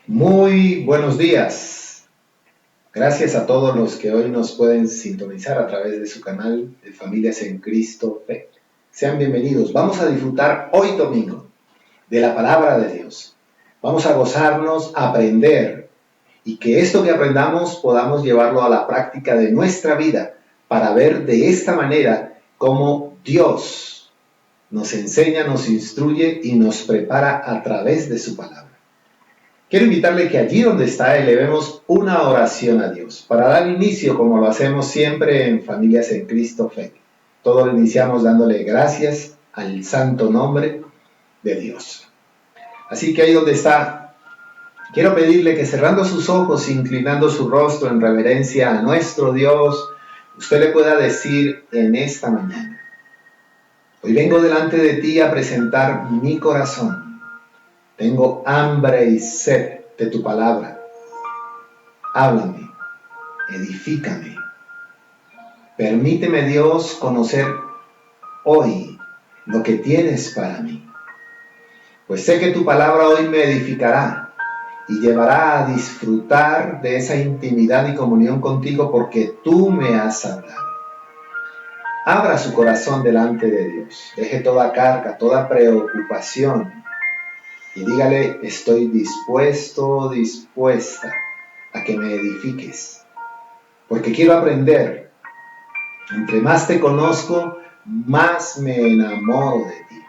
Muy buenos días. Gracias a todos los que hoy nos pueden sintonizar a través de su canal de Familias en Cristo Fe. Sean bienvenidos. Vamos a disfrutar hoy domingo de la palabra de Dios. Vamos a gozarnos, a aprender y que esto que aprendamos podamos llevarlo a la práctica de nuestra vida para ver de esta manera cómo Dios nos enseña, nos instruye y nos prepara a través de su palabra. Quiero invitarle que allí donde está elevemos una oración a Dios para dar inicio, como lo hacemos siempre en Familias en Cristo Fe. Todo lo iniciamos dándole gracias al santo nombre de Dios. Así que ahí donde está, quiero pedirle que cerrando sus ojos, inclinando su rostro en reverencia a nuestro Dios, usted le pueda decir en esta mañana: hoy vengo delante de ti a presentar mi corazón. Tengo hambre y sed de tu palabra. Háblame, edifícame. Permíteme, Dios, conocer hoy lo que tienes para mí. Pues sé que tu palabra hoy me edificará y llevará a disfrutar de esa intimidad y comunión contigo porque tú me has hablado. Abra su corazón delante de Dios. Deje toda carga, toda preocupación y dígale: estoy dispuesta a que me edifiques, porque quiero aprender. Entre más te conozco, más me enamoro de ti.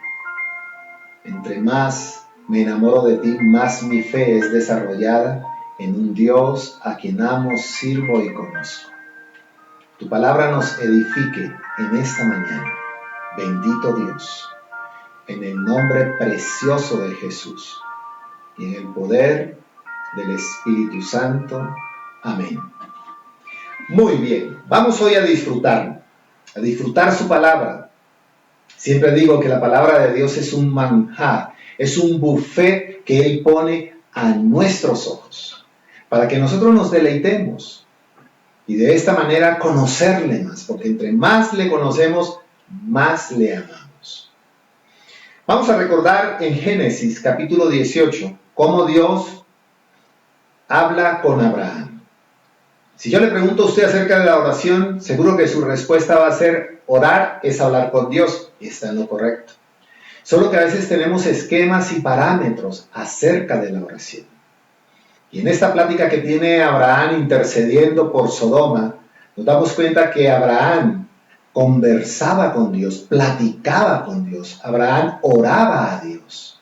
Entre más me enamoro de ti, más mi fe es desarrollada en un Dios a quien amo, sirvo y conozco. Tu palabra nos edifique en esta mañana. Bendito Dios, en el nombre precioso de Jesús y en el poder del Espíritu Santo. Amén. Muy bien, vamos hoy a disfrutar su palabra. Siempre digo que la palabra de Dios es un manjar, es un buffet que Él pone a nuestros ojos, para que nosotros nos deleitemos y de esta manera conocerle más, porque entre más le conocemos, más le amamos. Vamos a recordar en Génesis capítulo 18, cómo Dios habla con Abraham. Si yo le pregunto a usted acerca de la oración, seguro que su respuesta va a ser: orar es hablar con Dios. Y está en lo correcto. Solo que a veces tenemos esquemas y parámetros acerca de la oración. Y en esta plática que tiene Abraham intercediendo por Sodoma, nos damos cuenta que Abraham conversaba con Dios, platicaba con Dios. Abraham oraba a Dios.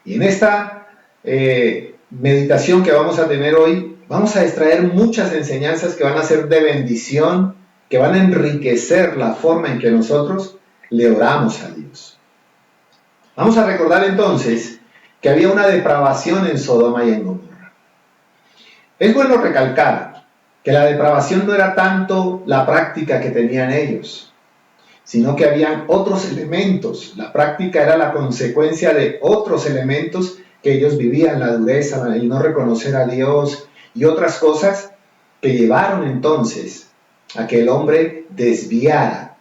Y en esta meditación que vamos a tener hoy, vamos a extraer muchas enseñanzas que van a ser de bendición, que van a enriquecer la forma en que nosotros le oramos a Dios. Vamos a recordar entonces que había una depravación en Sodoma y en Gomorra. Es bueno recalcar que la depravación no era tanto la práctica que tenían ellos, sino que habían otros elementos. La práctica era la consecuencia de otros elementos que ellos vivían: la dureza, el no reconocer a Dios y otras cosas que llevaron entonces a que el hombre desviara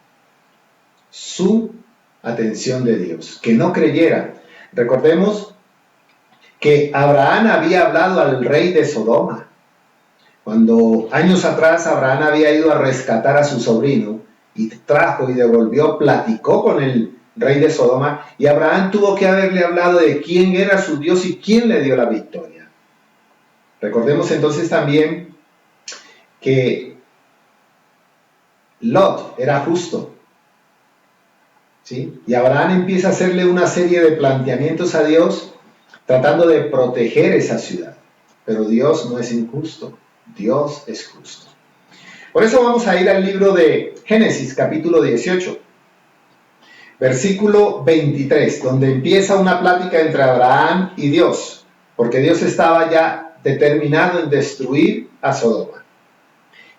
su atención de Dios, que no creyera. Recordemos que Abraham había hablado al rey de Sodoma. Cuando años atrás Abraham había ido a rescatar a su sobrino y trajo y devolvió, platicó con el rey de Sodoma, y Abraham tuvo que haberle hablado de quién era su Dios y quién le dio la victoria. Recordemos entonces también que Lot era justo, ¿sí? Y Abraham empieza a hacerle una serie de planteamientos a Dios, tratando de proteger esa ciudad. Pero Dios no es injusto, Dios es justo. Por eso vamos a ir al libro de Génesis, capítulo 18, versículo 23, donde empieza una plática entre Abraham y Dios, porque Dios estaba ya determinado en destruir a Sodoma.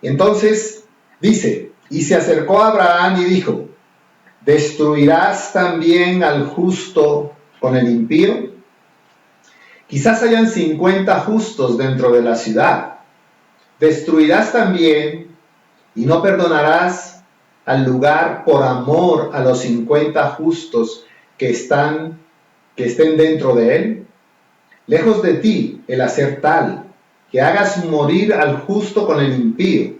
Y entonces dice: y se acercó a Abraham y dijo: ¿destruirás también al justo con el impío? Quizás hayan 50 justos dentro de la ciudad. ¿Destruirás también y no perdonarás al lugar por amor a los 50 justos que estén dentro de él? Lejos de ti el hacer tal, que hagas morir al justo con el impío,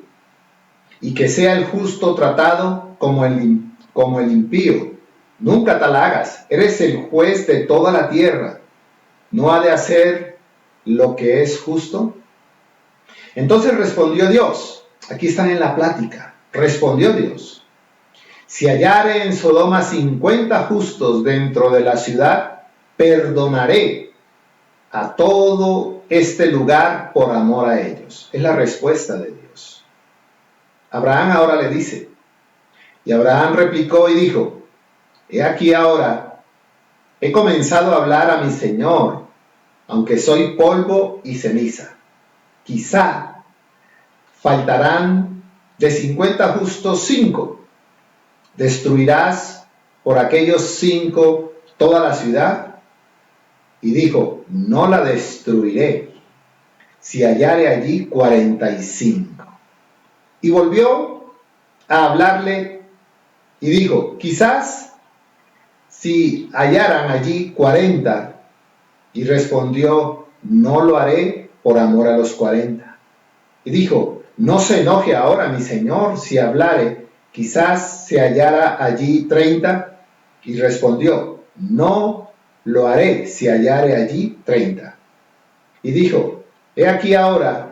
y que sea el justo tratado como el impío. Nunca tal hagas, eres el juez de toda la tierra. ¿No ha de hacer lo que es justo? Entonces respondió Dios, aquí están en la plática, respondió Dios: si hallare en Sodoma 50 justos dentro de la ciudad, perdonaré a todo este lugar por amor a ellos. Es la respuesta de Dios. Abraham ahora le dice, y Abraham replicó y dijo: he aquí ahora, he comenzado a hablar a mi Señor, aunque soy polvo y ceniza. Quizá faltarán de 50 justos 5. ¿Destruirás por aquellos 5 toda la ciudad? Y dijo: no la destruiré, si hallare allí 45. Y volvió a hablarle y dijo: quizás si hallaran allí 40. Y respondió: no lo haré por amor a los 40. Y dijo: no se enoje ahora mi señor si hablare, quizás se hallara allí 30. Y respondió: no lo haré si hallare allí 30. Y dijo: he aquí ahora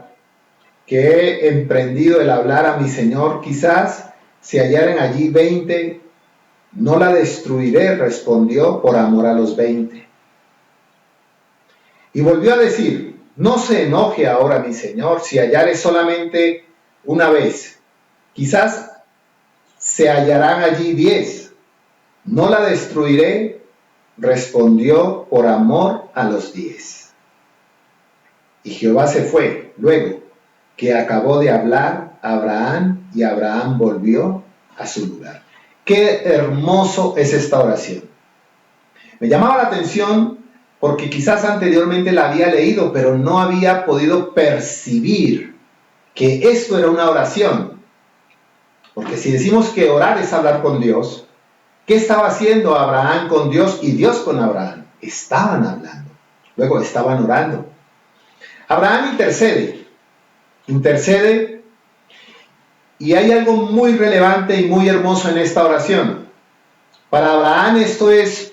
que he emprendido el hablar a mi señor, quizás se hallaren allí 20. No la destruiré, respondió, por amor a los 20. Y volvió a decir: no se enoje ahora mi señor si hallare solamente una vez, quizás se hallarán allí 10. No la destruiré, respondió, por amor a los 10. Y Jehová se fue luego que acabó de hablar a Abraham, y Abraham volvió a su lugar. Qué hermoso es esta oración. Me llamaba la atención porque quizás anteriormente la había leído, pero no había podido percibir que esto era una oración. Porque si decimos que orar es hablar con Dios, ¿qué estaba haciendo Abraham con Dios y Dios con Abraham? Estaban hablando, luego estaban orando. Abraham intercede, y hay algo muy relevante y muy hermoso en esta oración. Para Abraham esto es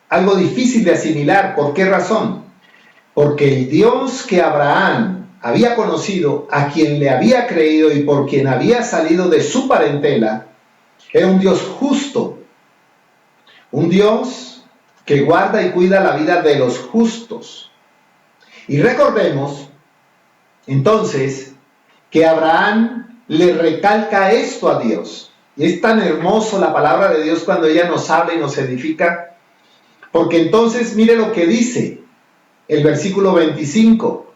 algo difícil de asimilar. ¿Por qué razón? Porque el Dios que Abraham había conocido, a quien le había creído y por quien había salido de su parentela, era un Dios justo, un Dios que guarda y cuida la vida de los justos. Y recordemos entonces que Abraham le recalca esto a Dios. Y es tan hermoso la palabra de Dios cuando ella nos habla y nos edifica, porque entonces mire lo que dice el versículo 25.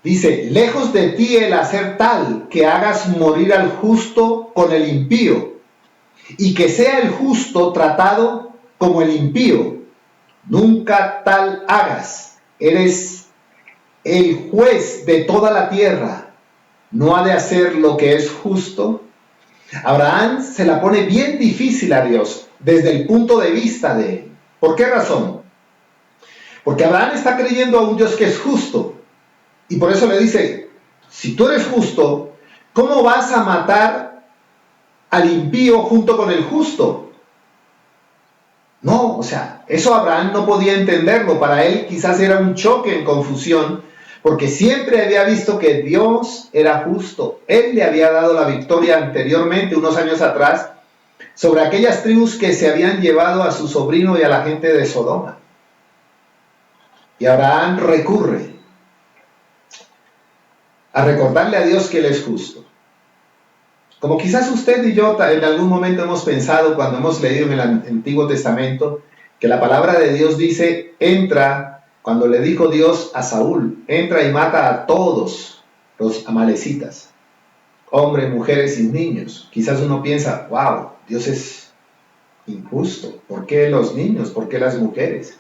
Dice: lejos de ti el hacer tal, que hagas morir al justo con el impío, y que sea el justo tratado como el impío. Nunca tal hagas, eres el juez de toda la tierra. ¿No ha de hacer lo que es justo? Abraham se la pone bien difícil a Dios desde el punto de vista de él. ¿Por qué razón? Porque Abraham está creyendo a un Dios que es justo. Y por eso le dice: si tú eres justo, ¿cómo vas a matar al impío junto con el justo? No, o sea, eso Abraham no podía entenderlo. Para él quizás era un choque en confusión, porque siempre había visto que Dios era justo. Él le había dado la victoria anteriormente, unos años atrás, sobre aquellas tribus que se habían llevado a su sobrino y a la gente de Sodoma. Y Abraham recurre a recordarle a Dios que Él es justo. Como quizás usted y yo en algún momento hemos pensado cuando hemos leído en el Antiguo Testamento, que la palabra de Dios dice: entra, cuando le dijo Dios a Saúl, entra y mata a todos los amalecitas, hombres, mujeres y niños. Quizás uno piensa: wow, Dios es injusto. ¿Por qué los niños? ¿Por qué las mujeres?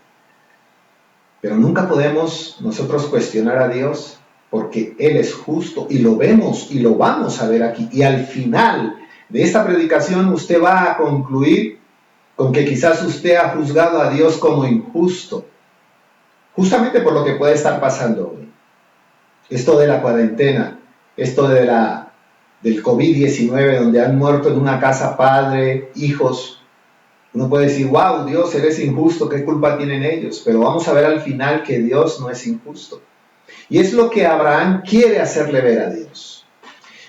Pero nunca podemos nosotros cuestionar a Dios, porque Él es justo, y lo vemos y lo vamos a ver aquí. Y al final de esta predicación usted va a concluir con que quizás usted ha juzgado a Dios como injusto, justamente por lo que puede estar pasando hoy. Esto de la cuarentena, esto del COVID-19, donde han muerto en una casa padre, hijos. Uno puede decir, wow, Dios, eres injusto, ¿qué culpa tienen ellos? Pero vamos a ver al final que Dios no es injusto. Y es lo que Abraham quiere hacerle ver a Dios.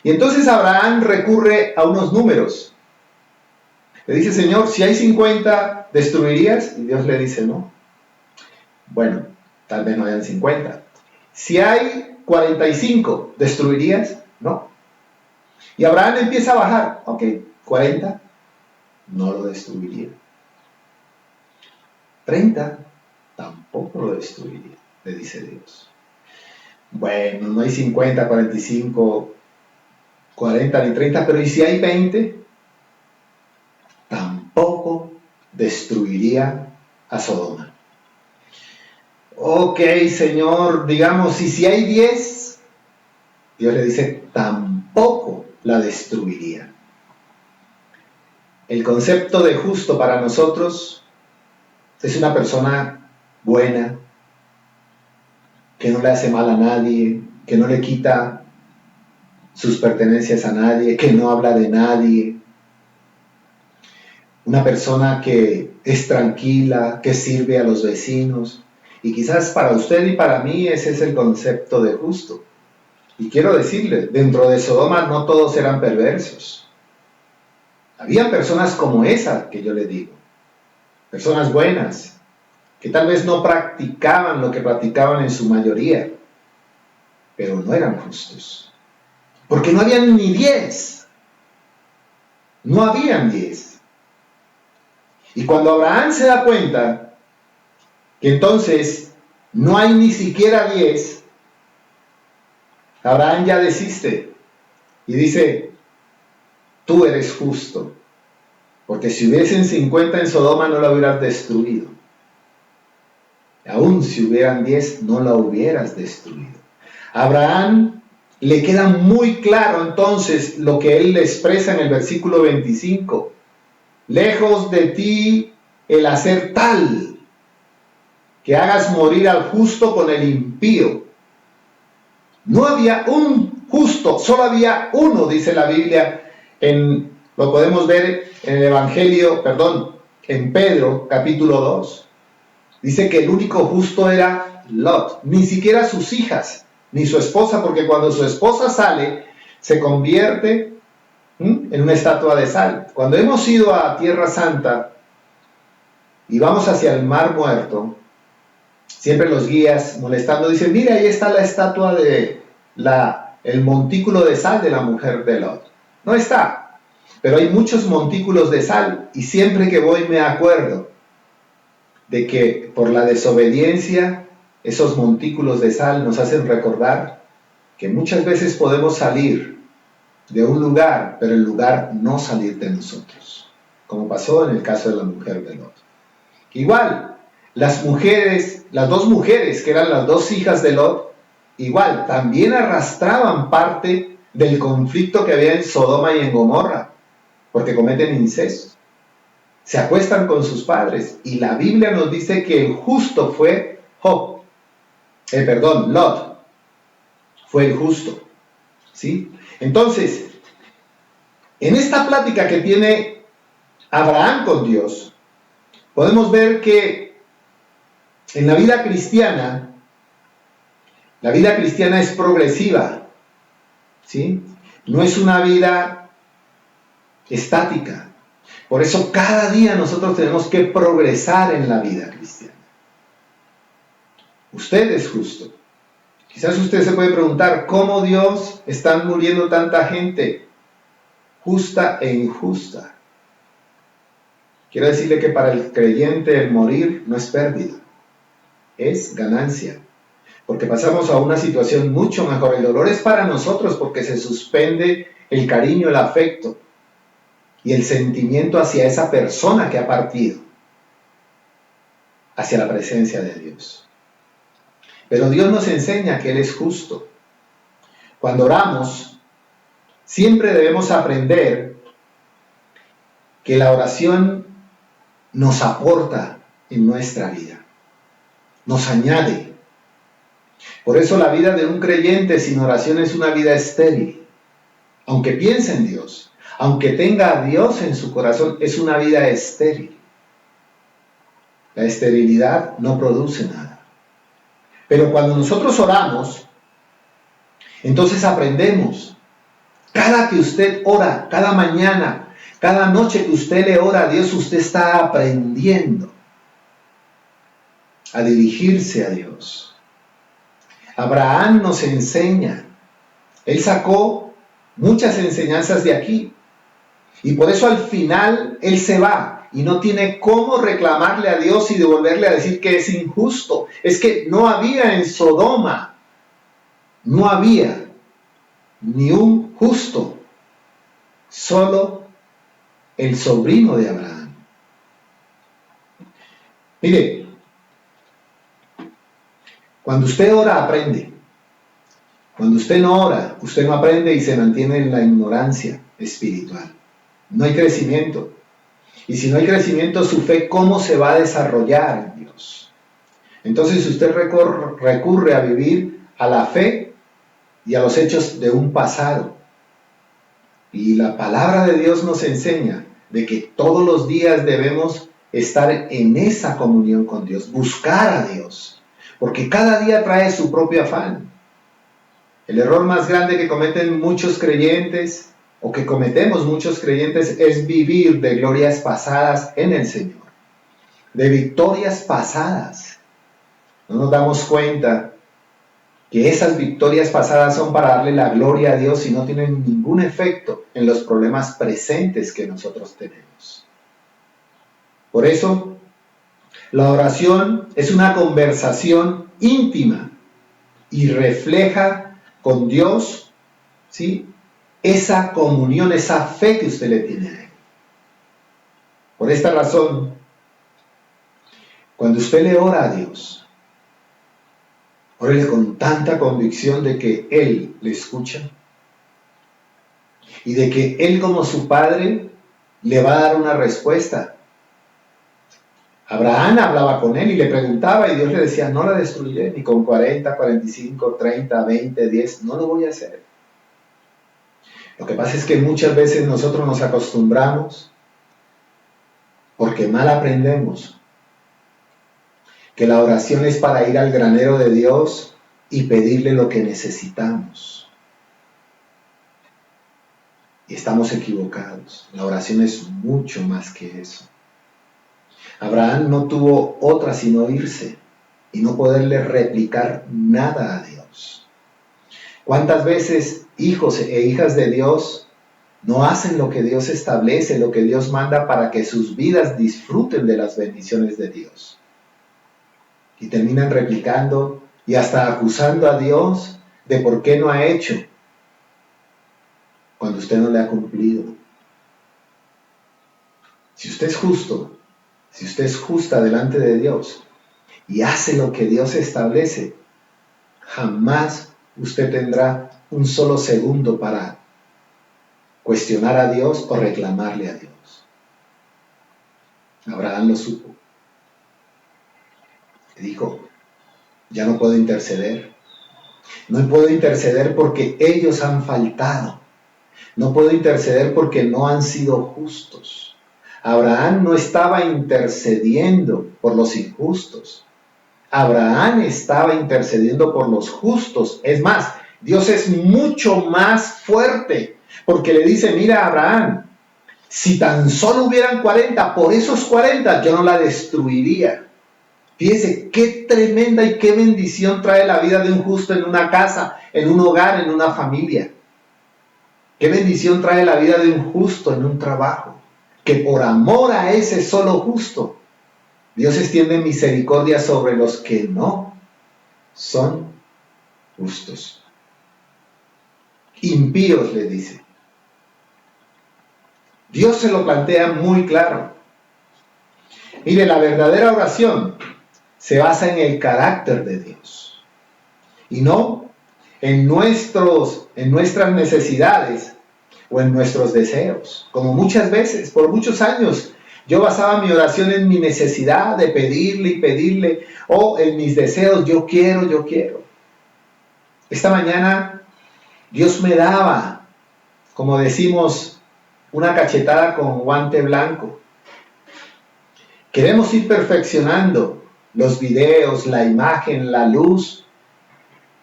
Y entonces Abraham recurre a unos números. Le dice, Señor, si hay 50, ¿destruirías? Y Dios le dice, no. Bueno, tal vez no hayan 50. Si hay 45, ¿destruirías? No. Y Abraham empieza a bajar. Ok, 40, no lo destruiría. 30, tampoco lo destruiría, le dice Dios. Bueno, no hay 50, 45, 40 ni 30, pero ¿y si hay 20? Tampoco destruiría a Sodoma. Ok, Señor, digamos, y si hay 10, Dios le dice, tampoco la destruiría. El concepto de justo para nosotros es una persona buena, que no le hace mal a nadie, que no le quita sus pertenencias a nadie, que no habla de nadie. Una persona que es tranquila, que sirve a los vecinos. Y quizás para usted y para mí ese es el concepto de justo. Y quiero decirle, dentro de Sodoma no todos eran perversos. Había personas como esa que yo le digo. Personas buenas, que tal vez no practicaban lo que practicaban en su mayoría, pero no eran justos. Porque no habían ni 10. No habían 10. Y cuando Abraham se da cuenta que entonces no hay ni siquiera 10, Abraham ya desiste y dice, tú eres justo, porque si hubiesen 50 en Sodoma no la hubieras destruido. Aún si hubieran 10 no la hubieras destruido. A Abraham le queda muy claro entonces lo que él le expresa en el versículo 25. Lejos de ti el hacer tal que hagas morir al justo con el impío. No había un justo, solo había uno, dice la Biblia, lo podemos ver en el Evangelio, en Pedro, capítulo 2. Dice que el único justo era Lot, ni siquiera sus hijas, ni su esposa, porque cuando su esposa sale, se convierte en una estatua de sal. Cuando hemos ido a Tierra Santa y vamos hacia el Mar Muerto, siempre los guías molestando dicen, mira, ahí está la estatua el montículo de sal de la mujer de Lot. No está, pero hay muchos montículos de sal y siempre que voy me acuerdo de que por la desobediencia esos montículos de sal nos hacen recordar que muchas veces podemos salir de un lugar, pero el lugar no salir de nosotros, como pasó en el caso de la mujer de Lot. Igual, las dos mujeres que eran las dos hijas de Lot, igual, también arrastraban parte del conflicto que había en Sodoma y en Gomorra, porque cometen incesto. Se acuestan con sus padres, y la Biblia nos dice que el justo fue Lot, fue el justo, ¿sí? Entonces, en esta plática que tiene Abraham con Dios, podemos ver que en la vida cristiana es progresiva, ¿sí? No es una vida estática. Por eso cada día nosotros tenemos que progresar en la vida cristiana. Usted es justo. Quizás usted se puede preguntar, ¿cómo Dios está muriendo tanta gente justa e injusta? Quiero decirle que para el creyente el morir no es pérdida, es ganancia. Porque pasamos a una situación mucho mejor. El dolor es para nosotros porque se suspende el cariño, el afecto y el sentimiento hacia esa persona que ha partido, hacia la presencia de Dios. Pero Dios nos enseña que Él es justo. Cuando oramos, siempre debemos aprender que la oración nos aporta en nuestra vida. nos añade. Por eso la vida de un creyente sin oración es una vida estéril. Aunque piense en Dios, aunque tenga a Dios en su corazón, es una vida estéril. La esterilidad no produce nada. Pero cuando nosotros oramos, entonces aprendemos. Cada que usted ora, cada mañana, cada noche que usted le ora a Dios, usted está aprendiendo a dirigirse a Dios. Abraham nos enseña. Él sacó muchas enseñanzas de aquí. Y por eso al final él se va y no tiene cómo reclamarle a Dios y devolverle a decir que es injusto. Es que no había en Sodoma, no había ni un justo, solo el sobrino de Abraham. Mire, cuando usted ora, aprende. Cuando usted no ora, usted no aprende y se mantiene en la ignorancia espiritual. No hay crecimiento. Y si no hay crecimiento, su fe, ¿cómo se va a desarrollar en Dios? Entonces usted recurre a vivir a la fe y a los hechos de un pasado. Y la palabra de Dios nos enseña de que todos los días debemos estar en esa comunión con Dios, buscar a Dios, porque cada día trae su propio afán. El error más grande que cometen muchos creyentes, o que cometemos muchos creyentes, es vivir de glorias pasadas en el Señor, de victorias pasadas. No nos damos cuenta que esas victorias pasadas son para darle la gloria a Dios y no tienen ningún efecto en los problemas presentes que nosotros tenemos. Por eso, la oración es una conversación íntima y refleja con Dios, ¿sí?, esa comunión, esa fe que usted le tiene a Él. Por esta razón, cuando usted le ora a Dios, órele con tanta convicción de que Él le escucha y de que Él, como su Padre, le va a dar una respuesta. Abraham hablaba con Él y le preguntaba y Dios le decía, no la destruiré ni con 40, 45, 30, 20, 10, no lo voy a hacer. Lo que pasa es que muchas veces nosotros nos acostumbramos, porque mal aprendemos, que la oración es para ir al granero de Dios y pedirle lo que necesitamos. Y estamos equivocados. La oración es mucho más que eso. Abraham no tuvo otra sino irse y no poderle replicar nada a Dios. ¿Cuántas veces hijos e hijas de Dios no hacen lo que Dios establece, lo que Dios manda para que sus vidas disfruten de las bendiciones de Dios? Y terminan replicando y hasta acusando a Dios de por qué no ha hecho cuando usted no le ha cumplido. Si usted es justo, si usted es justa delante de Dios y hace lo que Dios establece, jamás usted tendrá un solo segundo para cuestionar a Dios o reclamarle a Dios. Abraham lo supo. Y dijo, ya no puedo interceder. No puedo interceder porque ellos han faltado. No puedo interceder porque no han sido justos. Abraham no estaba intercediendo por los injustos. Abraham estaba intercediendo por los justos. Es más, Dios es mucho más fuerte porque le dice, mira Abraham, si tan solo hubieran 40, por esos 40 yo no la destruiría. Fíjese qué tremenda y qué bendición trae la vida de un justo en una casa, en un hogar, en una familia. Qué bendición trae la vida de un justo en un trabajo. Que por amor a ese solo justo, Dios extiende misericordia sobre los que no son justos. Impíos, le dice. Dios se lo plantea muy claro. Mire, la verdadera oración se basa en el carácter de Dios y no en nuestras necesidades o en nuestros deseos. Como muchas veces, por muchos años, Yo basaba mi oración en mi necesidad de pedirle y pedirle, o en mis deseos, yo quiero, yo quiero. Esta mañana Dios me daba, como decimos, una cachetada con guante blanco. Queremos ir perfeccionando los videos, la imagen, la luz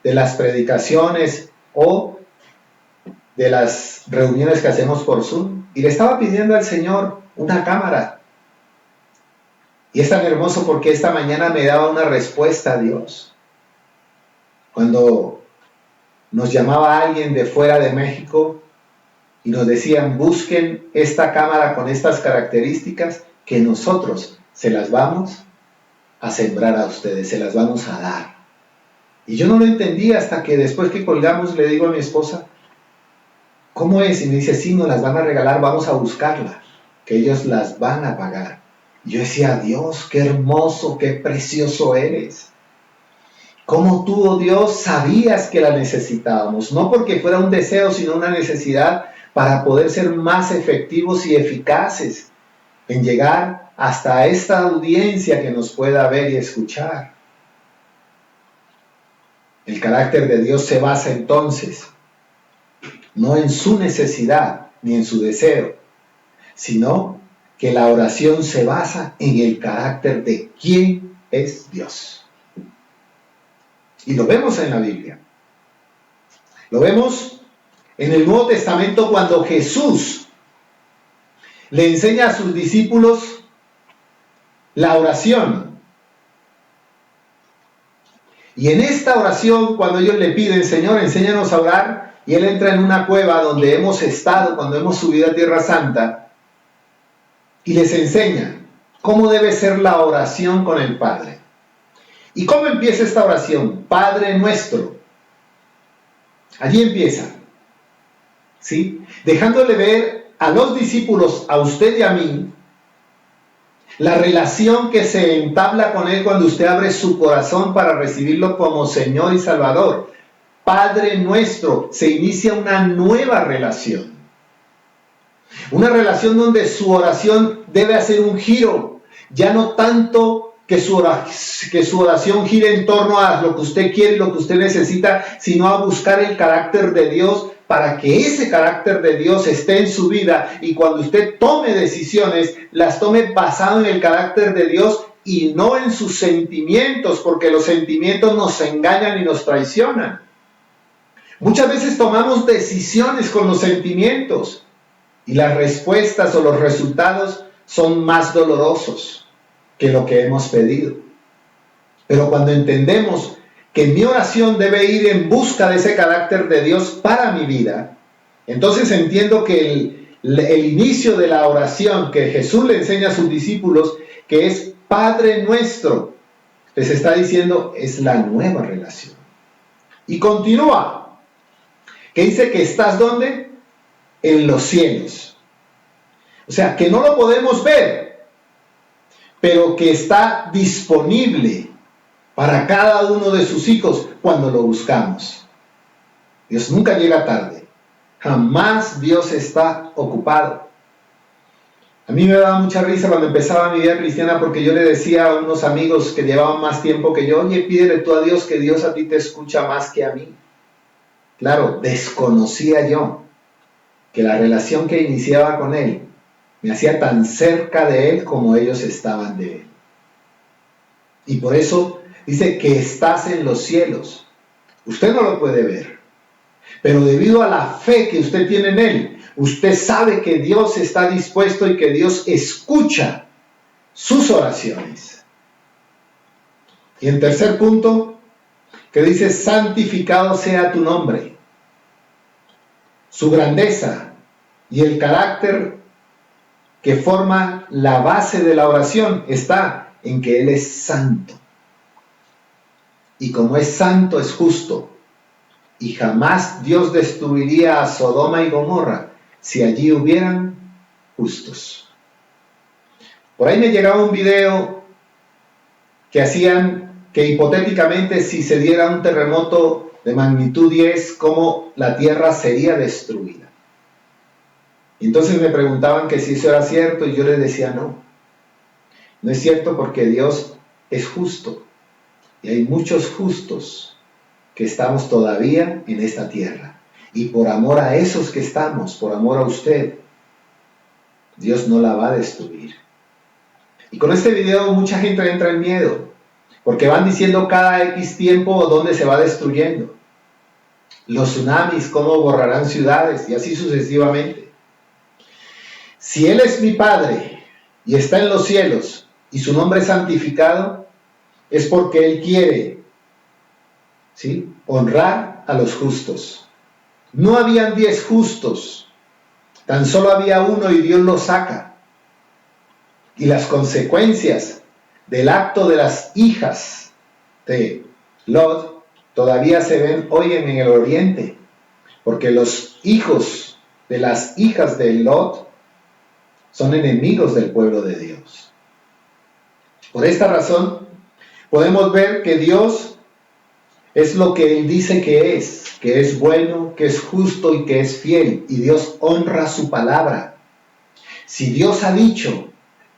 de las predicaciones o de las reuniones que hacemos por Zoom. Y le estaba pidiendo al Señor una cámara. Y es tan hermoso porque esta mañana me daba una respuesta a Dios. Cuando nos llamaba alguien de fuera de México y nos decían, busquen esta cámara con estas características que nosotros se las vamos a sembrar a ustedes, se las vamos a dar. Y yo no lo entendía hasta que después que colgamos le digo a mi esposa, ¿cómo es? Y me dice, sí, nos las van a regalar, vamos a buscarla, que ellos las van a pagar. Y yo decía, Dios, qué hermoso, qué precioso eres. ¿Cómo tú, oh Dios, sabías que la necesitábamos? No porque fuera un deseo, sino una necesidad para poder ser más efectivos y eficaces en llegar hasta esta audiencia que nos pueda ver y escuchar. El carácter de Dios se basa entonces no en su necesidad ni en su deseo, sino que la oración se basa en el carácter de quién es Dios. Y lo vemos en la Biblia. Lo vemos en el Nuevo Testamento cuando Jesús le enseña a sus discípulos la oración. Y en esta oración, cuando ellos le piden, Señor, enséñanos a orar, y Él entra en una cueva donde hemos estado cuando hemos subido a Tierra Santa, y les enseña cómo debe ser la oración con el Padre. ¿Y cómo empieza esta oración? Padre nuestro. Allí empieza, ¿sí? Dejándole ver a los discípulos, a usted y a mí, la relación que se entabla con Él cuando usted abre su corazón para recibirlo como Señor y Salvador. Padre nuestro, se inicia una nueva relación. Una relación donde su oración debe hacer un giro, ya no tanto que su oración gire en torno a lo que usted quiere y lo que usted necesita, sino a buscar el carácter de Dios para que ese carácter de Dios esté en su vida y cuando usted tome decisiones, las tome basado en el carácter de Dios y no en sus sentimientos, porque los sentimientos nos engañan y nos traicionan. Muchas veces tomamos decisiones con los sentimientos y las respuestas o los resultados son más dolorosos que lo que hemos pedido. Pero cuando entendemos que mi oración debe ir en busca de ese carácter de Dios para mi vida, entonces entiendo que el inicio de la oración que Jesús le enseña a sus discípulos, que es Padre nuestro, les está diciendo, es la nueva relación. Y continúa, que dice que estás ¿dónde? En los cielos. O sea, que no lo podemos ver, pero que está disponible para cada uno de sus hijos cuando lo buscamos. Dios nunca llega tarde. Jamás Dios está ocupado. A mí me daba mucha risa cuando empezaba mi vida cristiana porque yo le decía a unos amigos que llevaban más tiempo que yo, oye, pídele tú a Dios que Dios a ti te escucha más que a mí. Claro, desconocía yo que la relación que iniciaba con Él me hacía tan cerca de Él como ellos estaban de Él. Y por eso dice que estás en los cielos. Usted no lo puede ver, pero debido a la fe que usted tiene en Él, usted sabe que Dios está dispuesto y que Dios escucha sus oraciones. Y en tercer punto, que dice, santificado sea tu nombre. Su grandeza y el carácter que forma la base de la oración está en que Él es santo. Y como es santo, es justo. Y jamás Dios destruiría a Sodoma y Gomorra si allí hubieran justos. Por ahí me llegaba un video que hacían que hipotéticamente si se diera un terremoto de magnitud 10, cómo la tierra sería destruida. Y entonces me preguntaban que si eso era cierto y yo les decía no. No es cierto, porque Dios es justo y hay muchos justos que estamos todavía en esta tierra. Y por amor a esos que estamos, por amor a usted, Dios no la va a destruir. Y con este video mucha gente entra en miedo, porque van diciendo cada X tiempo dónde se va destruyendo. Los tsunamis, cómo borrarán ciudades, y así sucesivamente. Si Él es mi Padre y está en los cielos y su nombre es santificado, es porque Él quiere, ¿sí?, honrar a los justos. No habían 10 justos, tan solo había uno y Dios lo saca. Y las consecuencias del acto de las hijas de Lot todavía se ven hoy en el oriente, porque los hijos de las hijas de Lot son enemigos del pueblo de Dios. Por esta razón, podemos ver que Dios es lo que Él dice que es bueno, que es justo y que es fiel, y Dios honra su palabra. Si Dios ha dicho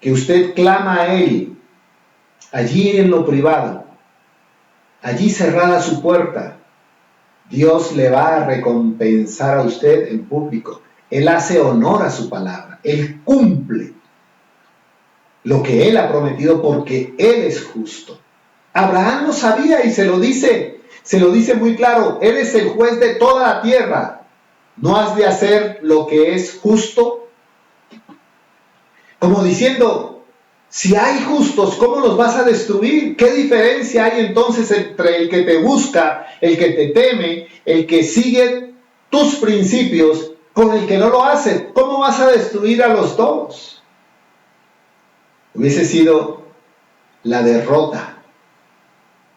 que usted clama a Él allí en lo privado, allí cerrada su puerta, Dios le va a recompensar a usted en público. Él hace honor a su palabra, Él cumple lo que Él ha prometido porque Él es justo. Abraham lo sabía y se lo dice muy claro: eres el juez de toda la tierra, ¿no has de hacer lo que es justo? Como diciendo, si hay justos, ¿cómo los vas a destruir? ¿Qué diferencia hay entonces entre el que te busca, el que te teme, el que sigue tus principios, con el que no lo hace? ¿Cómo vas a destruir a los dos? Hubiese sido la derrota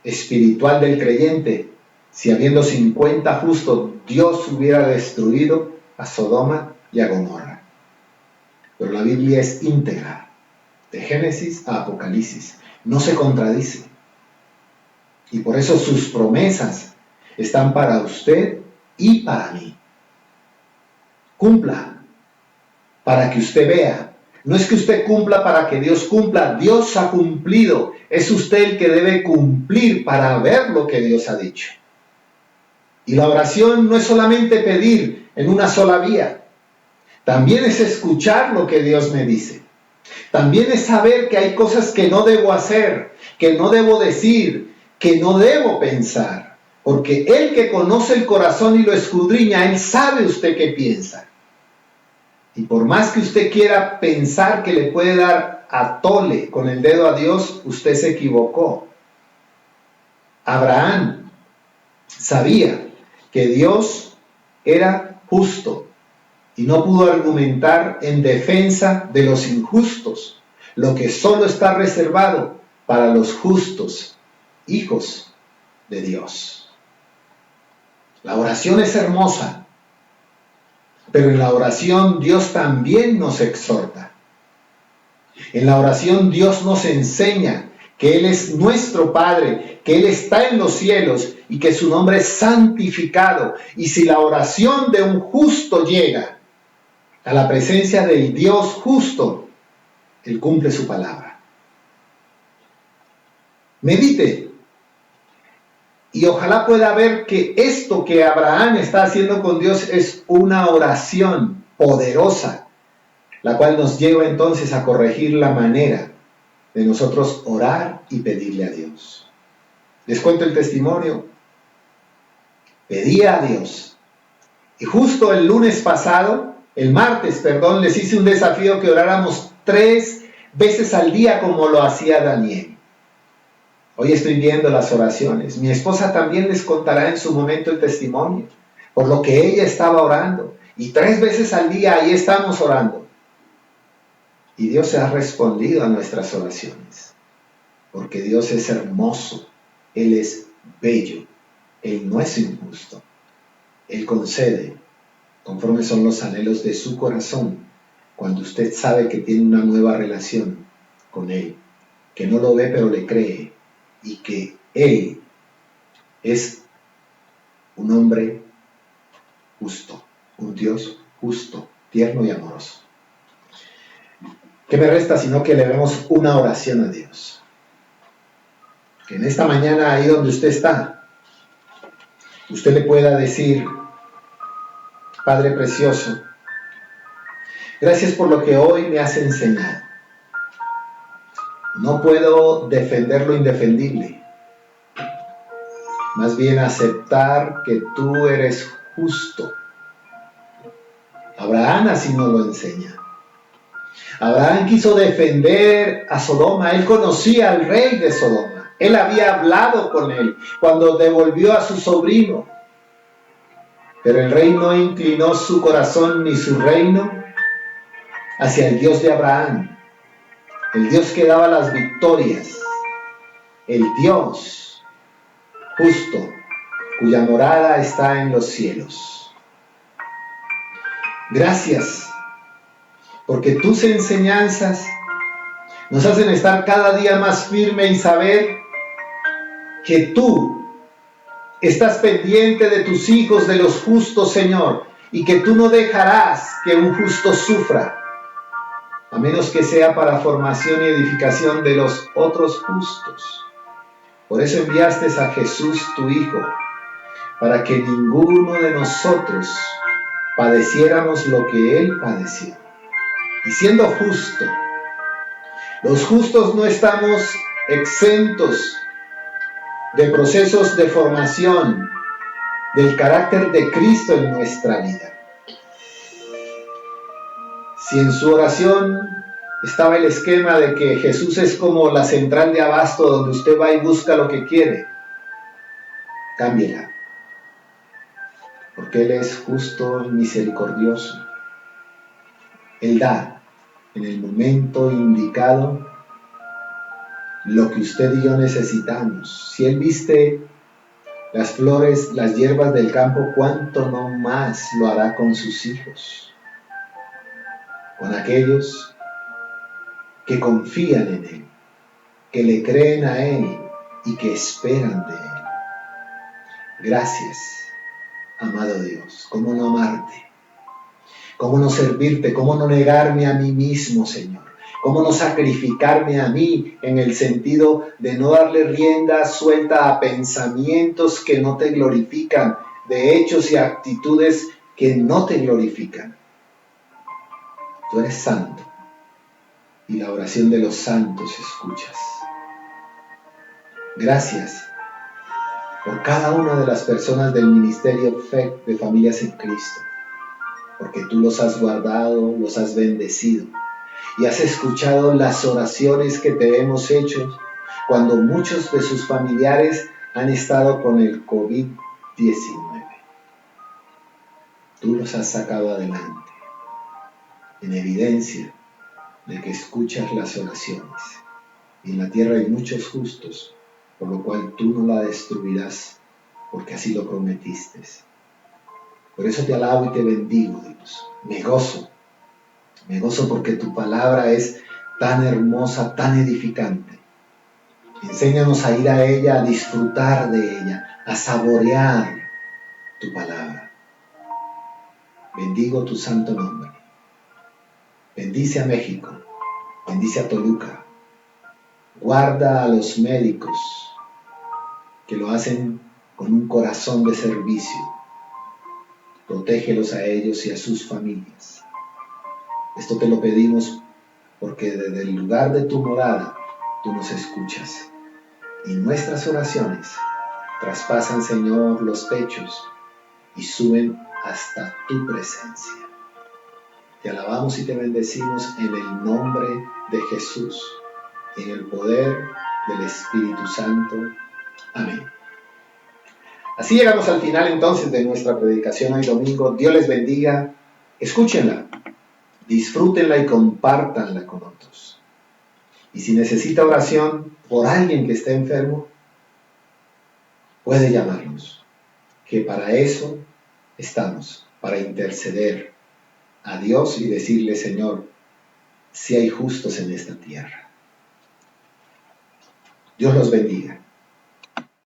espiritual del creyente si, habiendo 50 justos, Dios hubiera destruido a Sodoma y a Gomorra. Pero la Biblia es íntegra, de Génesis a Apocalipsis, no se contradice. Y por eso sus promesas están para usted y para mí. Cumpla para que usted vea. No es que usted cumpla para que Dios cumpla, Dios ha cumplido. Es usted el que debe cumplir para ver lo que Dios ha dicho. Y la oración no es solamente pedir en una sola vía, también es escuchar lo que Dios me dice. También es saber que hay cosas que no debo hacer, que no debo decir, que no debo pensar. Porque Él que conoce el corazón y lo escudriña, Él sabe usted qué piensa. Y por más que usted quiera pensar que le puede dar a tole con el dedo a Dios, usted se equivocó. Abraham sabía que Dios era justo y no pudo argumentar en defensa de los injustos, lo que solo está reservado para los justos, hijos de Dios. La oración es hermosa, pero en la oración Dios también nos exhorta. En la oración Dios nos enseña que Él es nuestro Padre, que Él está en los cielos y que su nombre es santificado. Y si la oración de un justo llega a la presencia del Dios justo, Él cumple su palabra. Medite y ojalá pueda ver que esto que Abraham está haciendo con Dios es una oración poderosa, la cual nos lleva entonces a corregir la manera de nosotros orar y pedirle a Dios. Les cuento el testimonio. Pedía a Dios. Y justo el martes, les hice un desafío que oráramos 3 veces al día como lo hacía Daniel. Hoy estoy viendo las oraciones. Mi esposa también les contará en su momento el testimonio, por lo que ella estaba orando. Y 3 veces al día ahí estamos orando. Y Dios se ha respondido a nuestras oraciones, porque Dios es hermoso, Él es bello, Él no es injusto. Él concede conforme son los anhelos de su corazón, cuando usted sabe que tiene una nueva relación con Él, que no lo ve pero le cree, y que Él es un hombre justo, un Dios justo, tierno y amoroso. ¿Qué me resta sino que elevemos una oración a Dios? Que en esta mañana, ahí donde usted está, usted le pueda decir: Padre precioso, gracias por lo que hoy me has enseñado. No puedo defender lo indefendible, más bien aceptar que tú eres justo. Abraham así nos lo enseña. Abraham quiso defender a Sodoma. Él conocía al rey de Sodoma. Él había hablado con él cuando devolvió a su sobrino. Pero el rey no inclinó su corazón ni su reino hacia el Dios de Abraham, el Dios que daba las victorias, el Dios justo, cuya morada está en los cielos. Gracias, porque tus enseñanzas nos hacen estar cada día más firme y saber que tú estás pendiente de tus hijos, de los justos, Señor, y que tú no dejarás que un justo sufra, a menos que sea para formación y edificación de los otros justos. Por eso enviaste a Jesús, tu Hijo, para que ninguno de nosotros padeciéramos lo que Él padeció. Y siendo justo, los justos no estamos exentos de procesos de formación del carácter de Cristo en nuestra vida. Si en su oración estaba el esquema de que Jesús es como la central de abasto donde usted va y busca lo que quiere, cámbiela, porque Él es justo y misericordioso. Él da en el momento indicado lo que usted y yo necesitamos. Si Él viste las flores, las hierbas del campo, ¿cuánto no más lo hará con sus hijos? Con aquellos que confían en Él, que le creen a Él y que esperan de Él. Gracias, amado Dios. ¿Cómo no amarte? ¿Cómo no servirte? ¿Cómo no negarme a mí mismo, Señor? ¿Cómo no sacrificarme a mí en el sentido de no darle rienda suelta a pensamientos que no te glorifican, de hechos y actitudes que no te glorifican? Tú eres santo y la oración de los santos escuchas. Gracias por cada una de las personas del Ministerio FEC de Familias en Cristo, porque tú los has guardado, los has bendecido y has escuchado las oraciones que te hemos hecho cuando muchos de sus familiares han estado con el COVID-19. Tú los has sacado adelante, en evidencia de que escuchas las oraciones. Y en la tierra hay muchos justos, por lo cual tú no la destruirás, porque así lo prometiste. Por eso te alabo y te bendigo, Dios. Me gozo porque tu palabra es tan hermosa, tan edificante. Enséñanos a ir a ella, a disfrutar de ella, a saborear tu palabra. Bendigo tu santo nombre. Bendice a México, bendice a Toluca. Guarda a los médicos que lo hacen con un corazón de servicio. Protégelos a ellos y a sus familias. Esto te lo pedimos porque desde el lugar de tu morada tú nos escuchas. Y nuestras oraciones traspasan, Señor, los techos y suben hasta tu presencia. Te alabamos y te bendecimos en el nombre de Jesús, en el poder del Espíritu Santo. Amén. Así llegamos al final entonces de nuestra predicación hoy domingo. Dios les bendiga. Escúchenla, disfrútenla y compártanla con otros. Y si necesita oración por alguien que esté enfermo, puede llamarnos, que para eso estamos, para interceder a Dios y decirle: Señor, si hay justos en esta tierra. Dios los bendiga.